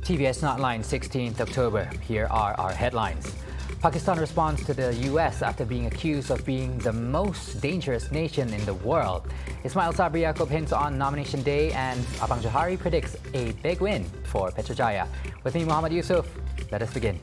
TVS NIGHTLINE 16th October. Here are our headlines. Pakistan responds to the US after being accused of being the most dangerous nation in the world. Ismail Sabri Yaakob hints on nomination day, and Abang Johari predicts a big win for Petrojaya. With me, Muhammad Yusuf. Let us begin.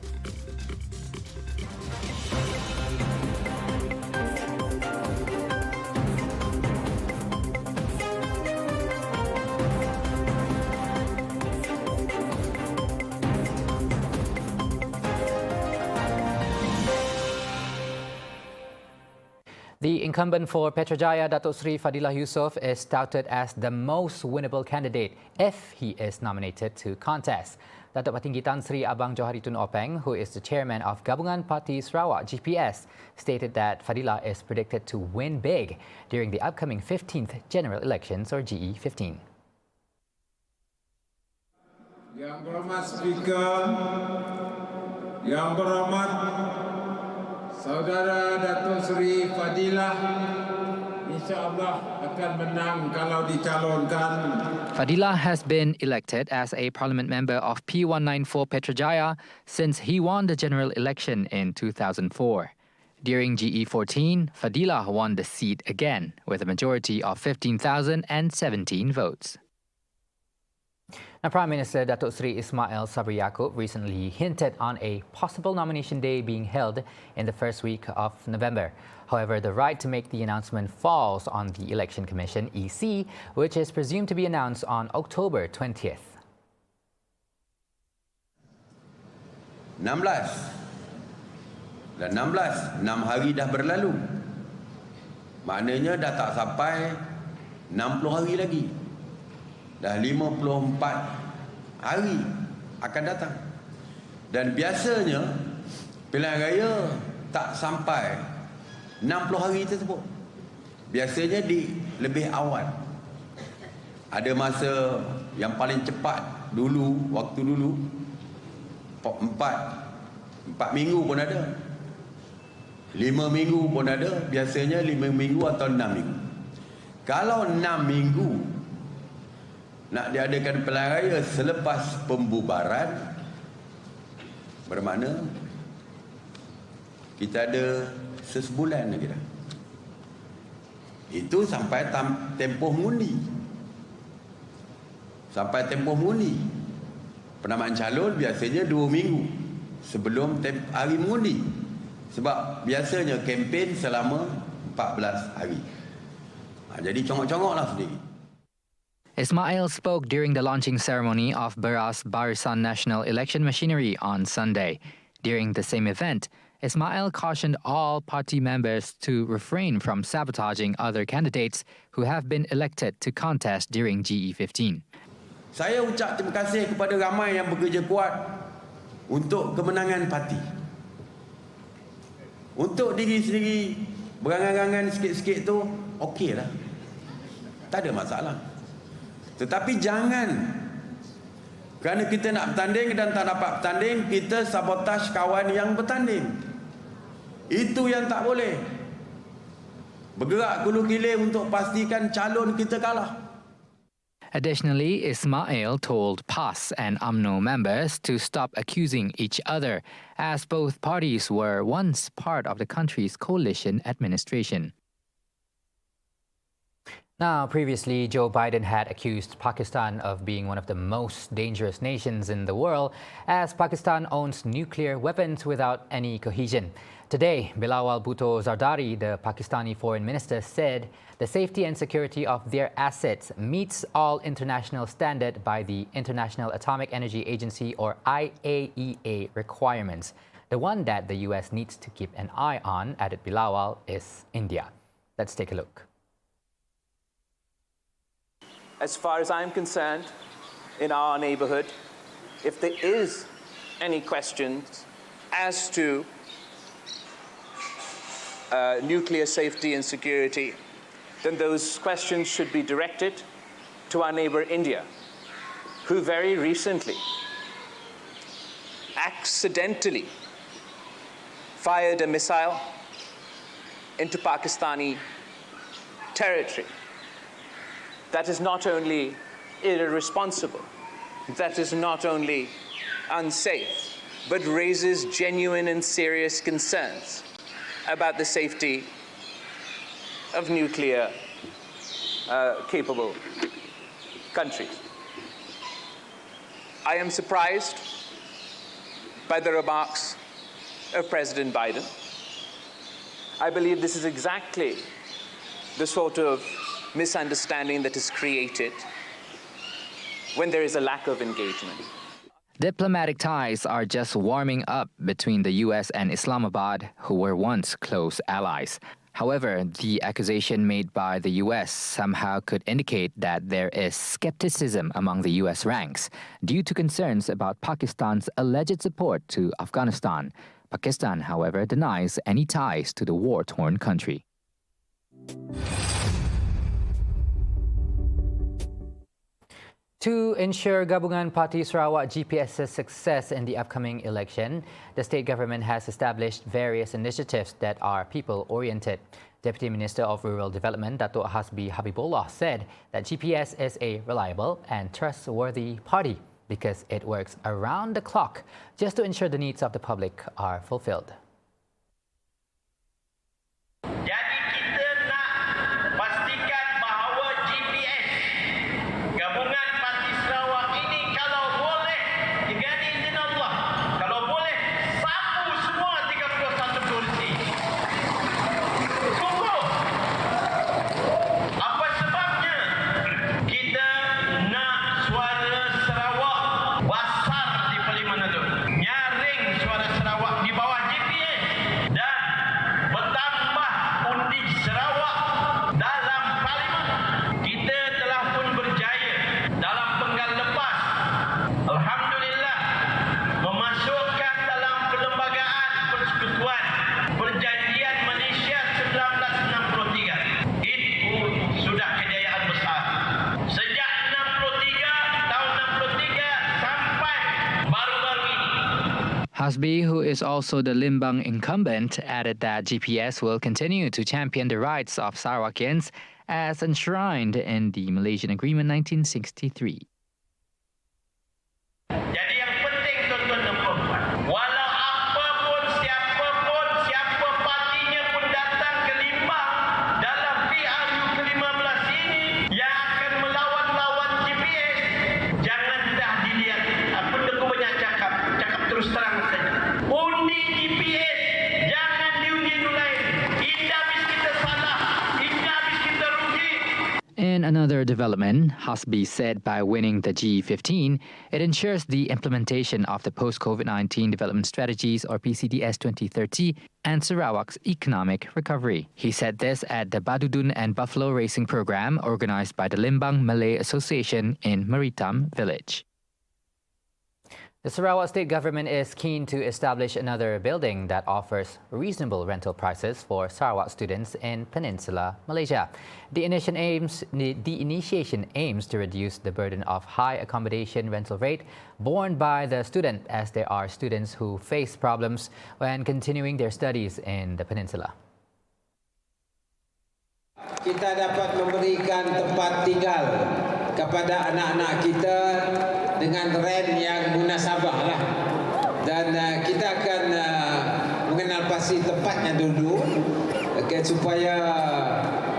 The incumbent for Petrojaya, Datuk Seri FADILLAH Yusof, is touted as the most winnable candidate if he is nominated to contest. Datuk Patinggi Tan Sri Abang Johari Tun Openg, who is the chairman of Gabungan Parti Sarawak GPS, stated that FADILLAH is predicted to win big during the upcoming 15th general elections, or GE15. Yang berhormat Speaker, Yang berhormat Saudara Datuk Seri FADILLAH, insya-Allah akan menang kalau dicalonkan. FADILLAH has been elected as a parliament member of P194 Petrojaya since he won the general election in 2004. During GE14, FADILLAH won the seat again with a majority of 15,017 votes. Now, Prime Minister Datuk Seri Ismail Sabri Yaakob recently hinted on a possible nomination day being held in the first week of November. However, the right to make the announcement falls on the Election Commission, EC, which is presumed to be announced on October 20th. 16 dan 6 hari dah berlalu. Maknanya dah tak sampai 60 hari lagi. Dah 54 hari akan datang. Dan biasanya pilihan raya tak sampai 60 hari tersebut. Biasanya di lebih awal. Ada masa yang paling cepat dulu, waktu dulu 4 minggu pun ada. 5 minggu pun ada, biasanya 5 minggu atau 6 minggu. Kalau 6 minggu nak diadakan pilihan raya selepas pembubaran, bermakna kita ada sesebulan lagi dah. Itu sampai tempoh mengundi. Sampai tempoh mengundi. Penamaan calon biasanya 2 minggu sebelum hari mengundi. Sebab biasanya kempen selama 14 hari. Jadi congok-congoklah sendiri. Ismail spoke during the launching ceremony of Beras Barisan National Election Machinery on Sunday. During the same event, Ismail cautioned all party members to refrain from sabotaging other candidates who have been elected to contest during GE15. Saya ucap terima kasih kepada ramai yang bekerja kuat untuk kemenangan parti. Untuk diri sendiri, berangan-angan sikit-sikit tu okeylah. Tak ada masalah. Tetapi jangan kerana kita nak bertanding dan tak dapat bertanding, kita sabotaj kawan yang bertanding. Itu yang tak boleh. Bergerak hulu hilir untuk pastikan calon kita kalah. Additionally, Ismail told PAS and UMNO members to stop accusing each other, as both parties were once part of the country's coalition administration. Now, previously, Joe Biden had accused Pakistan of being one of the most dangerous nations in the world, as Pakistan owns nuclear weapons without any cohesion. Today, Bilawal Bhutto Zardari, the Pakistani foreign minister, said the safety and security of their assets meets all international standard by the International Atomic Energy Agency, or IAEA, requirements. The one that the US needs to keep an eye on, added Bilawal, is India. Let's take a look. As far as I'm concerned, in our neighborhood, if there is any questions as to nuclear safety and security, then those questions should be directed to our neighbor India, who very recently accidentally fired a missile into Pakistani territory. That is not only irresponsible, that is not only unsafe, but raises genuine and serious concerns about the safety of nuclear capable countries. I am surprised by the remarks of President Biden. I believe this is exactly the sort of misunderstanding that is created when there is a lack of engagement. Diplomatic ties are just warming up between the US and Islamabad, who were once close allies. However, the accusation made by the US somehow could indicate that there is skepticism among the US ranks due to concerns about Pakistan's alleged support to Afghanistan. Pakistan, however, denies any ties to the war-torn country. To ensure Gabungan Parti Sarawak GPS's success in the upcoming election, the state government has established various initiatives that are people-oriented. Deputy Minister of Rural Development, Datuk Hasbi Habibullah, said that GPS is a reliable and trustworthy party because it works around the clock just to ensure the needs of the public are fulfilled. Jadi kita nak pastikan bahawa GPS Gabungan Parti Sarawak ini kalau boleh dengan izin Allah, kalau boleh sapu semua 31 kursi. Sungguh. Apa sebabnya? Kita nak suara Sarawak besar di Parlimen itu. Nyaring suara Sarawak di bawah GPS dan bertambah undi Sarawak dalam Parlimen. Kita telah pun berjaya dalam penggal lepas. Alhamdulillah memasukkan dalam perlembagaan persekutuan Perjanjian Malaysia 1963. Itu sudah kejayaan besar. Sejak 63, tahun 63 sampai baru-baru ini. Hasbi, who is also the Limbang incumbent, added that GPS will continue to champion the rights of Sarawakians as enshrined in the Malaysian Agreement 1963. Jadi yang penting tuan-tuan dan puan-puan, walau apa pun, siapa partinya pun datang ke Limbang dalam PRU ke-15 ini yang akan melawan GPS, jangan dah dilihat. Pendukung banyak cakap terus terang saja. Undi GPS, jangan diundi lain. Indah habis kita salah, indah habis kita rugi. In another development, Hasbi said by winning the G15, it ensures the implementation of the post-COVID-19 development strategies or PCDS 2030 and Sarawak's economic recovery. He said this at the Badudun and Buffalo Racing Program organized by the Limbang Malay Association in Maritam Village. The Sarawak state government is keen to establish another building that offers reasonable rental prices for Sarawak students in Peninsular Malaysia. The initiation aims to reduce the burden of high accommodation rental rate borne by the student, as there are students who face problems when continuing their studies in the peninsula. Kita dapat memberikan tempat tinggal kepada anak-anak kita dengan rent yang munasabah lah. Dan kita akan mengenal pasti tempatnya dulu supaya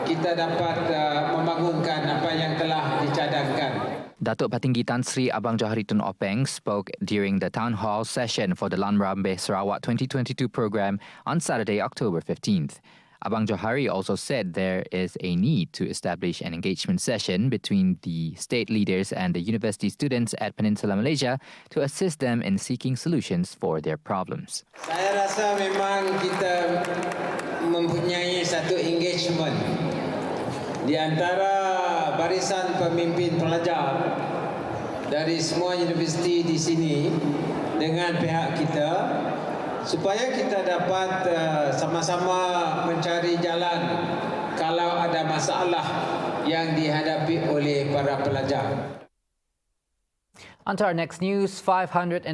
kita dapat membangunkan apa yang telah dicadangkan. Datuk Patinggi Tan Sri Abang Johari Tun Openg spoke during the town hall session for the Lan Rambe Sarawak 2022 program on Saturday, October 15th. Abang Johari also said there is a need to establish an engagement session between the state leaders and the university students at Peninsular Malaysia to assist them in seeking solutions for their problems. Saya rasa memang kita mempunyai satu engagement di antara barisan pemimpin pelajar dari semua universiti di sini dengan pihak kita, supaya kita dapat sama-sama mencari jalan kalau ada masalah yang dihadapi oleh para pelajar. On to our next news. 533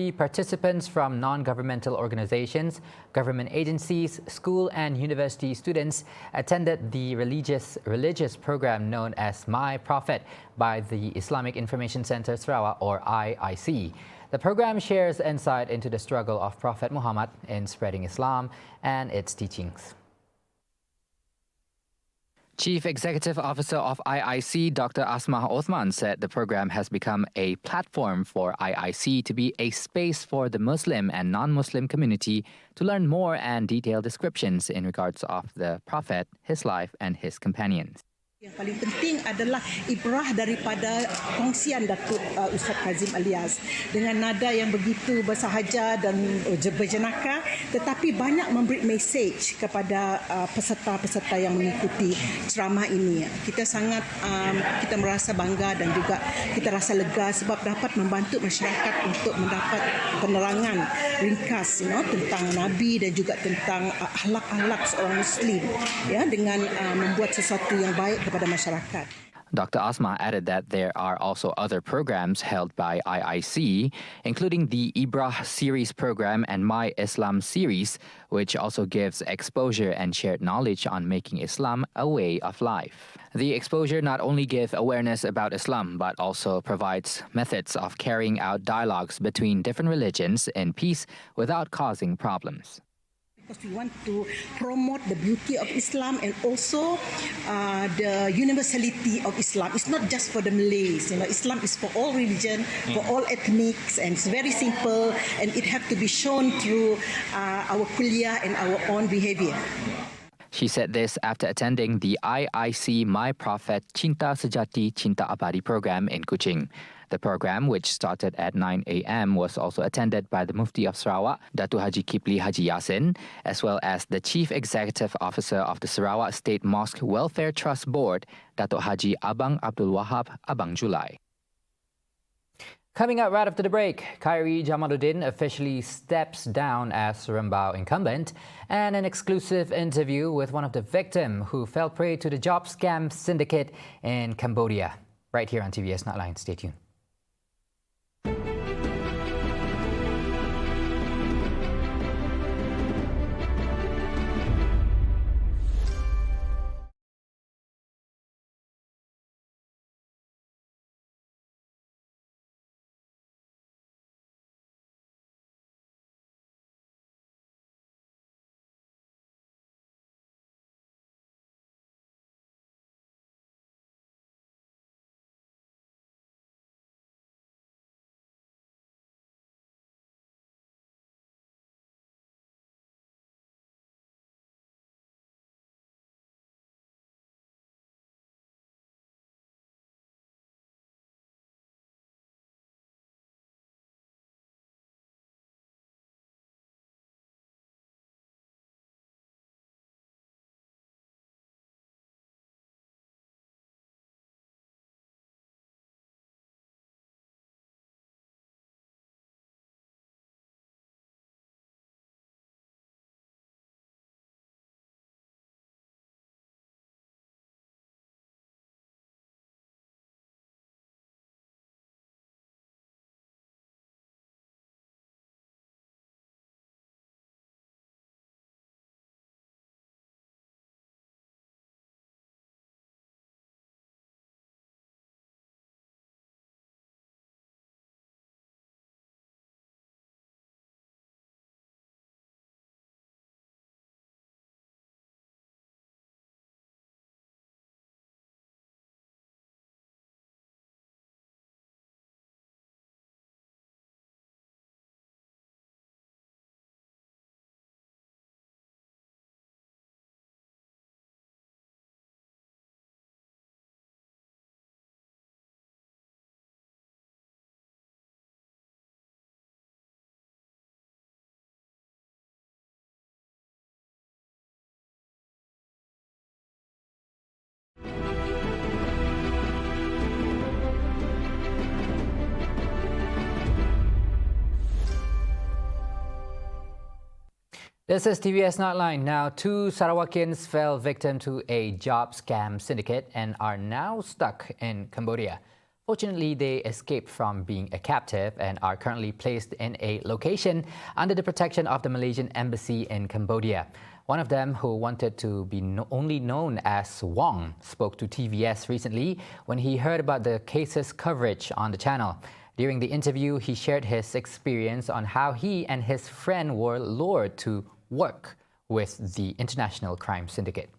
participants from non-governmental organizations, government agencies, school and university students attended the religious program known as My Prophet by the Islamic Information Centre Sarawak, or IIC. The program shares insight into the struggle of Prophet Muhammad in spreading Islam and its teachings. Chief Executive Officer of IIC, Dr. Asmah Othman, said the program has become a platform for IIC to be a space for the Muslim and non-Muslim community to learn more and detailed descriptions in regards of the Prophet, his life and his companions. Yang paling penting adalah ibrah daripada kongsian Datuk Ustaz Kazim Alias dengan nada yang begitu bersahaja dan berjenaka, tetapi banyak memberi mesej kepada peserta-peserta yang mengikuti ceramah ini. Kita sangat kita merasa bangga dan juga kita rasa lega sebab dapat membantu masyarakat untuk mendapat penerangan ringkas tentang Nabi dan juga tentang akhlak-akhlak seorang Muslim dengan membuat sesuatu yang baik kepada masyarakat. Dr. Asma added that there are also other programs held by IIC, including the Ibrah series program and My Islam series, which also gives exposure and shared knowledge on making Islam a way of life. The exposure not only gives awareness about Islam, but also provides methods of carrying out dialogues between different religions in peace without causing problems. Because we want to promote the beauty of Islam and also the universality of Islam. It's not just for the Malays. Islam is for all religion, for all ethnics, and it's very simple. And it has to be shown through our kuliah and our own behavior. She said this after attending the IIC My Prophet Cinta Sejati Cinta Abadi program in Kuching. The program, which started at 9 a.m., was also attended by the Mufti of Sarawak, Datuk Haji Kipli Haji Yassin, as well as the Chief Executive Officer of the Sarawak State Mosque Welfare Trust Board, Datuk Haji Abang Abdul Wahab Abang Julai. Coming up right after the break, Khairi Jamaluddin officially steps down as Serembau incumbent, and an exclusive interview with one of the victims who fell prey to the job scam syndicate in Cambodia. Right here on TVS Nightline. Stay tuned. This is TVS Nightline. Now, 2 Sarawakians fell victim to a job scam syndicate and are now stuck in Cambodia. Fortunately, they escaped from being a captive and are currently placed in a location under the protection of the Malaysian Embassy in Cambodia. One of them, who wanted to be only known as Wong, spoke to TVS recently when he heard about the case's coverage on the channel. During the interview, he shared his experience on how he and his friend were lured to work with the international crime syndicate.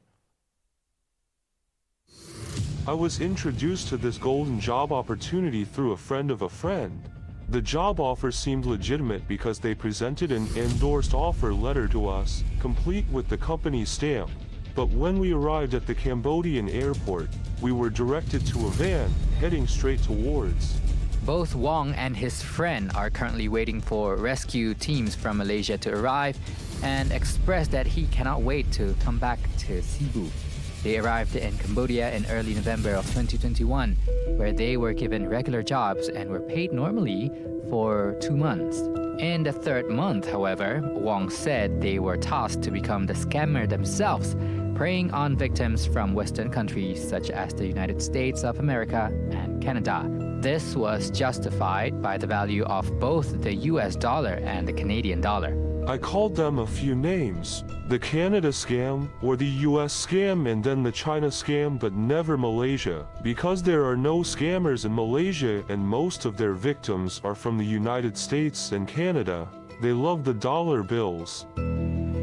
I was introduced to this golden job opportunity through a friend of a friend. The job offer seemed legitimate because they presented an endorsed offer letter to us, complete with the company's stamp. But when we arrived at the Cambodian airport, we were directed to a van heading straight towards. Both Wong and his friend are currently waiting for rescue teams from Malaysia to arrive and expressed that he cannot wait to come back to Cebu. They arrived in Cambodia in early November of 2021, where they were given regular jobs and were paid normally for 2 months. In the third month, however, Wong said they were tasked to become the scammer themselves, preying on victims from Western countries such as the United States of America and Canada. This was justified by the value of both the US dollar and the Canadian dollar. I called them a few names, the Canada scam or the US scam and then the China scam, but never Malaysia, because there are no scammers in Malaysia and most of their victims are from the United States and Canada. They love the dollar bills.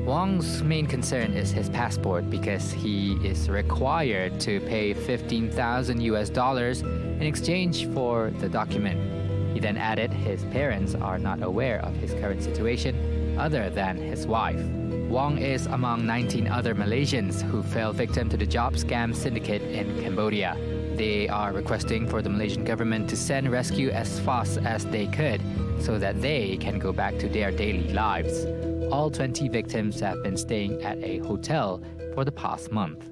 Wong's main concern is his passport because he is required to pay $15,000 US in exchange for the document. He then added his parents are not aware of his current situation other than his wife. Wong is among 19 other Malaysians who fell victim to the job scam syndicate in Cambodia. They are requesting for the Malaysian government to send rescue as fast as they could so that they can go back to their daily lives. All 20 victims have been staying at a hotel for the past month.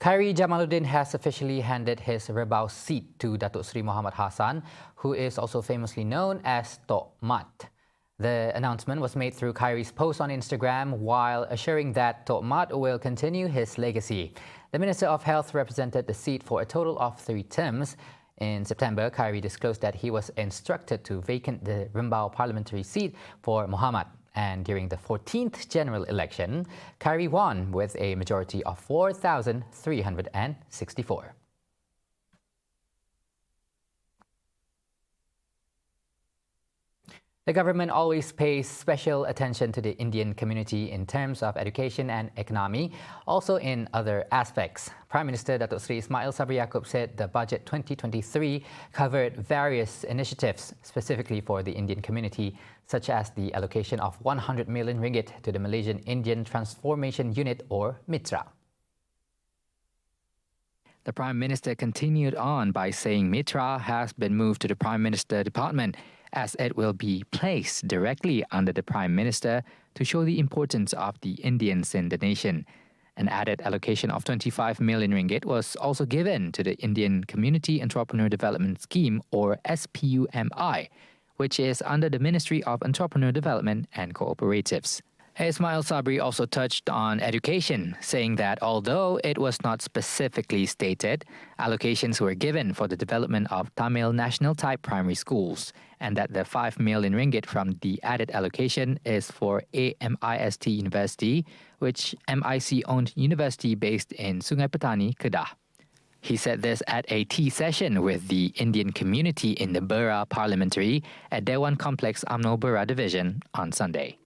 Khairi Jamaluddin has officially handed his Rebau seat to Datuk Seri Muhammad Hassan, who is also famously known as Tok Mat. The announcement was made through Khairi's post on Instagram while assuring that Tok Mat will continue his legacy. The Minister of Health represented the seat for a total of 3 terms. In September, Khairi disclosed that he was instructed to vacate the Rebau parliamentary seat for Muhammad. And during the 14th general election, Khairi won with a majority of 4,364. The government always pays special attention to the Indian community in terms of education and economy, also in other aspects. Prime Minister Datuk Seri Ismail Sabri Yaakob said the budget 2023 covered various initiatives specifically for the Indian community, such as the allocation of 100 million ringgit to the Malaysian Indian Transformation Unit or MITRA. The Prime Minister continued on by saying MITRA has been moved to the Prime Minister Department, as it will be placed directly under the Prime Minister to show the importance of the Indians in the nation. An added allocation of 25 million ringgit was also given to the Indian Community Entrepreneur Development Scheme or SPUMI, which is under the Ministry of Entrepreneur Development and Cooperatives. Ismail Sabri also touched on education, saying that although it was not specifically stated, allocations were given for the development of Tamil national type primary schools, and that the 5 million ringgit from the added allocation is for AMIST University, which MIC-owned university based in Sungai Petani, Kedah. He said this at a tea session with the Indian community in the Bera Parliamentary at Dewan Complex UMNO Bera Division on Sunday.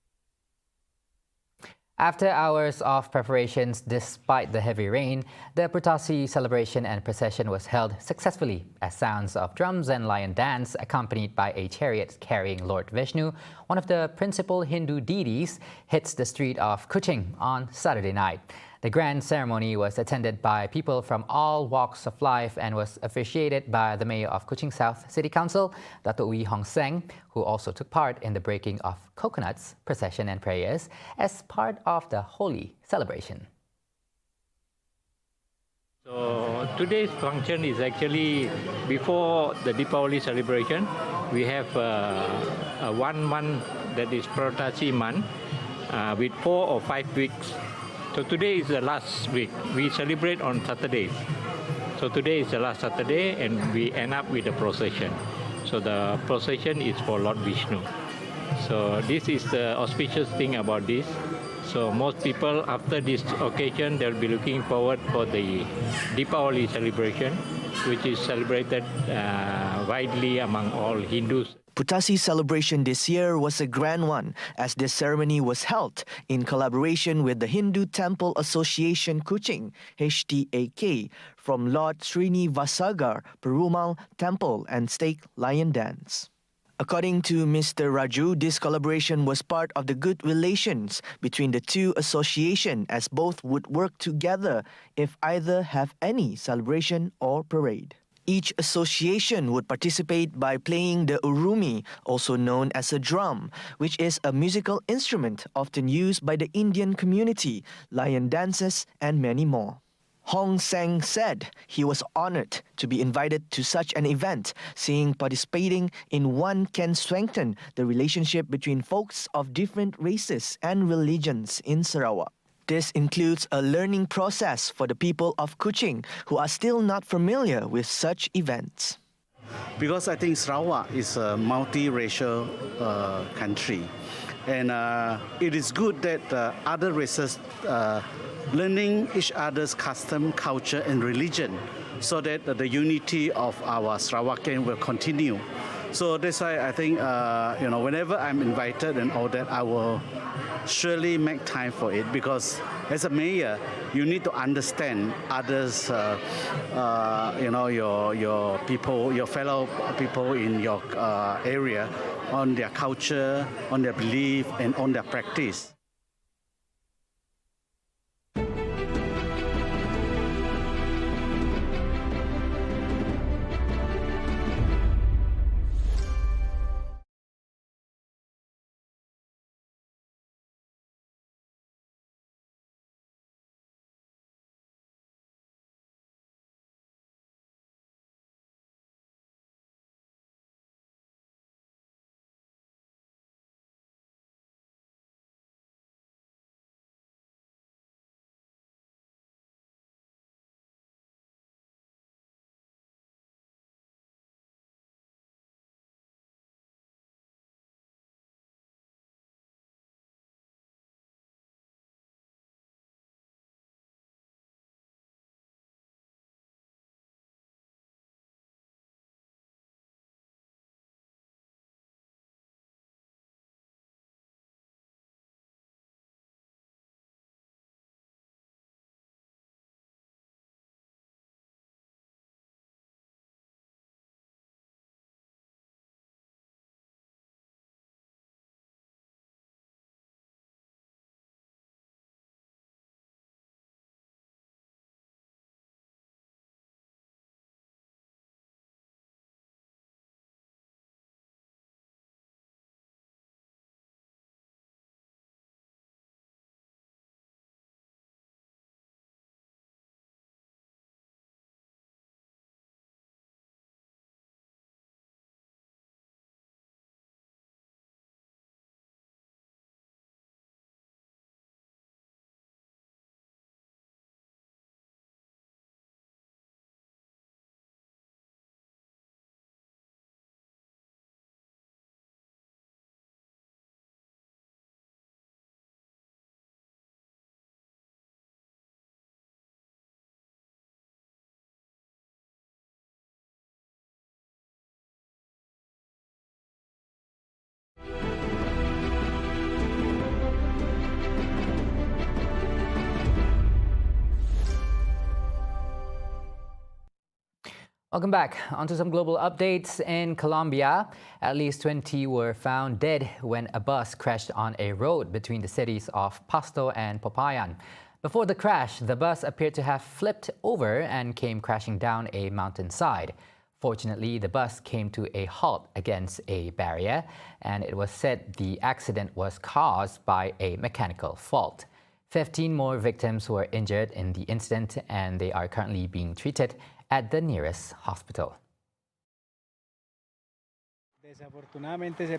After hours of preparations despite the heavy rain, the Putasi celebration and procession was held successfully as sounds of drums and lion dance accompanied by a chariot carrying Lord Vishnu, one of the principal Hindu deities, hits the street of Kuching on Saturday night. The grand ceremony was attended by people from all walks of life and was officiated by the Mayor of Kuching South City Council, Datuk Wee Hong Seng, who also took part in the breaking of coconuts, procession and prayers as part of the holy celebration. So today's function is actually before the Deepavali celebration. We have a 1 month that is Putasi month with 4 or 5 weeks. So today is the last week. We celebrate on Saturdays. So today is the last Saturday and we end up with the procession. So the procession is for Lord Vishnu. So this is the auspicious thing about this. So most people after this occasion, they'll be looking forward for the Deepavali celebration, which is celebrated widely among all Hindus. Putasi's celebration this year was a grand one, as this ceremony was held in collaboration with the Hindu Temple Association Kuching, HTAK, from Lord Srinivasagar Perumal Temple and Stake Lion Dance. According to Mr. Raju, this collaboration was part of the good relations between the two associations, as both would work together if either have any celebration or parade. Each association would participate by playing the urumi, also known as a drum, which is a musical instrument often used by the Indian community, lion dances, and many more. Hong Sang said he was honored to be invited to such an event, saying participating in one can strengthen the relationship between folks of different races and religions in Sarawak. This includes a learning process for the people of Kuching who are still not familiar with such events. Because I think Sarawak is a multiracial country, and it is good that other races learning each other's custom, culture, and religion, so that the unity of our Sarawakian will continue. So that's why I think whenever I'm invited and all that, I will surely make time for it, because as a mayor, you need to understand others, your people, your fellow people in your area, on their culture, on their belief, and on their practice. Welcome back. On to some global updates. In Colombia, at least 20 were found dead when a bus crashed on a road between the cities of Pasto and Popayan. Before the crash, the bus appeared to have flipped over and came crashing down a mountainside. Fortunately, the bus came to a halt against a barrier, and it was said the accident was caused by a mechanical fault. 15 more victims were injured in the incident, and they are currently being treated at the nearest hospital.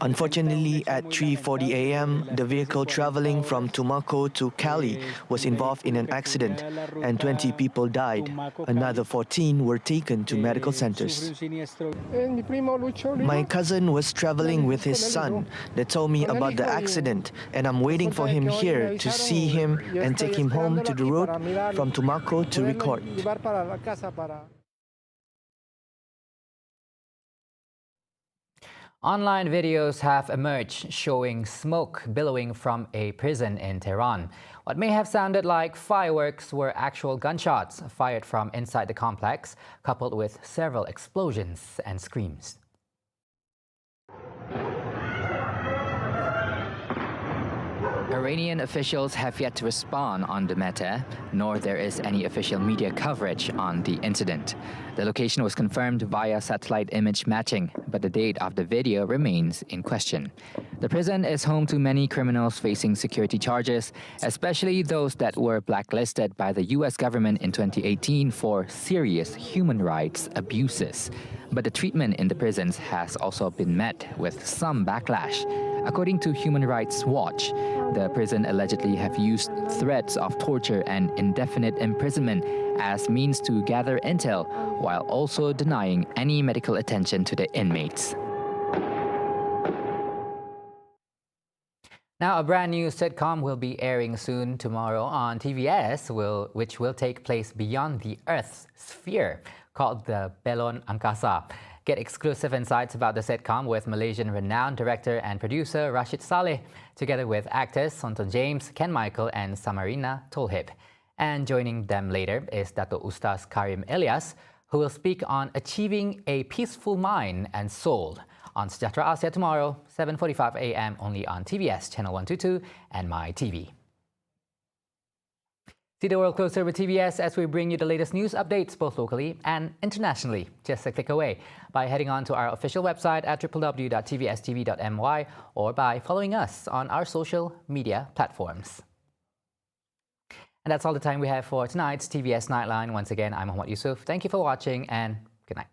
Unfortunately, at 3:40 a.m., the vehicle traveling from Tumaco to Cali was involved in an accident and 20 people died. Another 14 were taken to medical centers. My cousin was traveling with his son. They told me about the accident and I'm waiting for him here to see him and take him home to the road from Tumaco to record. Online videos have emerged showing smoke billowing from a prison in Tehran. What may have sounded like fireworks were actual gunshots fired from inside the complex, coupled with several explosions and screams. Iranian officials have yet to respond on the matter, nor there is any official media coverage on the incident. The location was confirmed via satellite image matching, but the date of the video remains in question. The prison is home to many criminals facing security charges, especially those that were blacklisted by the U.S. government in 2018 for serious human rights abuses. But the treatment in the prisons has also been met with some backlash. According to Human Rights Watch, the prison allegedly have used threats of torture and indefinite imprisonment as means to gather intel, while also denying any medical attention to the inmates. Now, a brand new sitcom will be airing soon tomorrow on TVS, which will take place beyond the Earth's sphere, called the Belon Angkasa. Get exclusive insights about the sitcom with Malaysian renowned director and producer Rashid Saleh, together with actors Sonton James, Ken Michael and Samarina Tolhip. And joining them later is Dato' Ustaz Karim Elias, who will speak on achieving a peaceful mind and soul on Sejahtera Asia tomorrow, 7:45 a.m. only on TVS Channel 122 and MyTV. See the world closer with TVS as we bring you the latest news updates both locally and internationally. Just a click away by heading on to our official website at www.tvstv.my or by following us on our social media platforms. And that's all the time we have for tonight's TVS Nightline. Once again, I'm Muhammad Yusuf. Thank you for watching and good night.